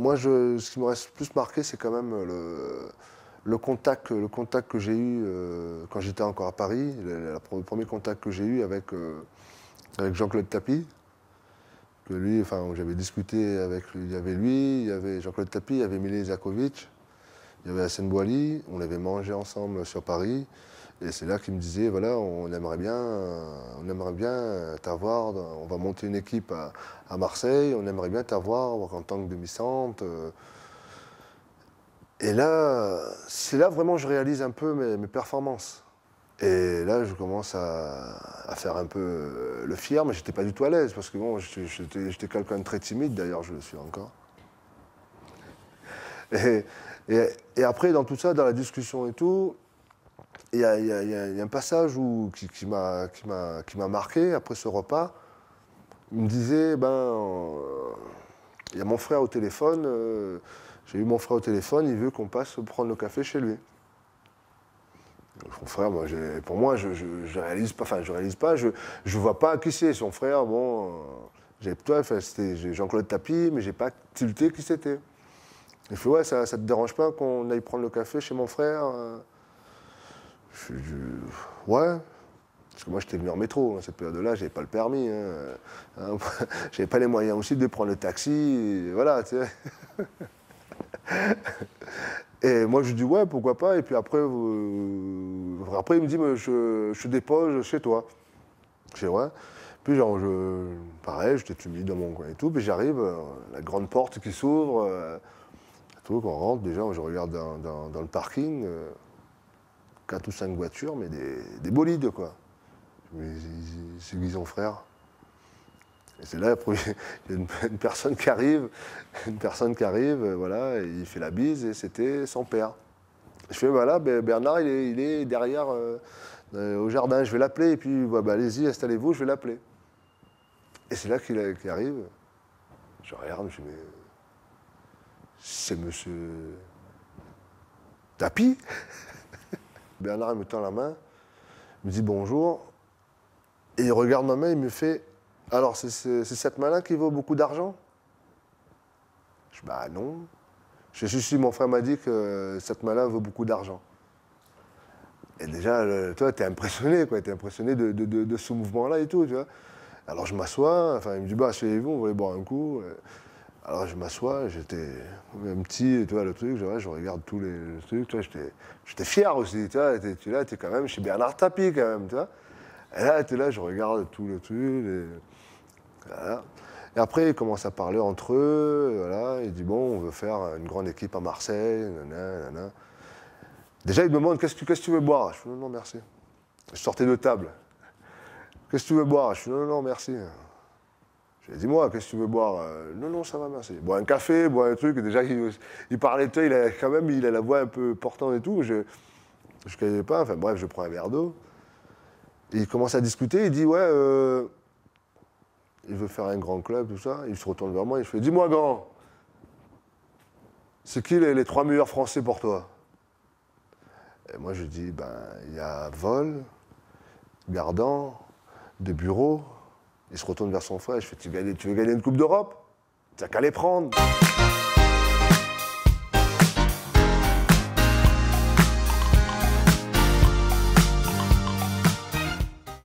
Moi, ce qui me reste plus marqué, c'est quand même le contact que j'ai eu quand j'étais encore à Paris, le premier contact que j'ai eu avec Jean-Claude Tapie. Que lui, enfin, j'avais discuté avec lui, il y avait Jean-Claude Tapie, il y avait Milé Zakovic, il y avait Hassen Bouali, on avait mangé ensemble sur Paris. Et c'est là qu'il me disait, voilà, on aimerait bien t'avoir, on va monter une équipe à Marseille, on aimerait bien t'avoir en tant que demi-centre. Et là, c'est là vraiment que je réalise un peu mes performances. Et là, je commence à faire un peu le fier, mais j'étais pas du tout à l'aise, parce que bon, j'étais quelqu'un de très timide, d'ailleurs, je le suis encore. Et, et après, dans tout ça, dans la discussion et tout, il y a un passage qui m'a marqué après ce repas. Il me disait, il y a mon frère au téléphone, j'ai eu mon frère au téléphone, il veut qu'on passe prendre le café chez lui. Son frère, pour moi, je réalise pas, je vois pas qui c'est. Son frère, bon, c'était Jean-Claude Tapie, mais j'ai pas tilté qui c'était. Il fait, ouais, ça te dérange pas qu'on aille prendre le café chez mon frère? Ouais. Parce que moi, j'étais venu en métro. À cette période-là, j'avais pas le permis. J'avais pas les moyens aussi de prendre le taxi. Et voilà, tu sais. Et moi, je dis ouais, pourquoi pas. Et puis après, il me dit, mais je te dépose chez toi. Je dis ouais. Puis genre, pareil, j'étais timide dans mon coin et tout. Puis j'arrive, la grande porte qui s'ouvre, tout, qu'on rentre. Déjà, je regarde dans le parking, 4 ou 5 voitures, mais des bolides, quoi. Mais c'est qui son frère? Et c'est là, il y a une personne qui arrive, voilà, et il fait la bise, et c'était son père. Je fais, voilà, Bernard, il est derrière, au jardin, je vais l'appeler, et puis, allez-y, installez-vous, je vais l'appeler. Et c'est là qu'il arrive. Je regarde, je dis, mais c'est monsieur Tapie? Bernard, il me tend la main, il me dit bonjour, et il regarde ma main, il me fait, alors, c'est cette main-là qui vaut beaucoup d'argent? Je dis, bah non. Je suis si mon frère m'a dit que cette main-là vaut beaucoup d'argent. Et déjà, toi, t'es impressionné, quoi. T'es impressionné de ce mouvement-là et tout, tu vois. Alors, je m'assois, enfin, il me dit, bah, asseyez-vous, on va aller boire un coup. Alors, je m'assois, j'étais un petit, tu vois, le truc, je regarde tous les trucs, tu vois, j'étais fier aussi, tu vois. T'es quand même chez Bernard Tapie, quand même, tu vois. Et là, t'es là, je regarde tout le truc, voilà. Et après, ils commencent à parler entre eux, voilà. Il dit, bon, on veut faire une grande équipe à Marseille, nanana. Déjà, il me demande, qu'est-ce que tu veux boire? Je dis, non, non, merci. Je sortais de table. Qu'est-ce que tu veux boire? Je dis, non, non, merci. Je lui ai dit, dis-moi, qu'est-ce que tu veux boire? Non, non, ça va, merci. Bois un café, bois un truc. Déjà, il parlait, tu sais, il a la voix un peu portante et tout. Je ne connais pas, enfin bref, je prends un verre d'eau. Et il commence à discuter, il dit, ouais, il veut faire un grand club, tout ça. Il se retourne vers moi, il fait, dis-moi, grand, c'est qui les 3 meilleurs Français pour toi? Et moi, je dis, il y a Vol, Gardan, De Bureau. Il se retourne vers son frère, je fais, tu veux gagner une Coupe d'Europe? Tu n'as qu'à les prendre.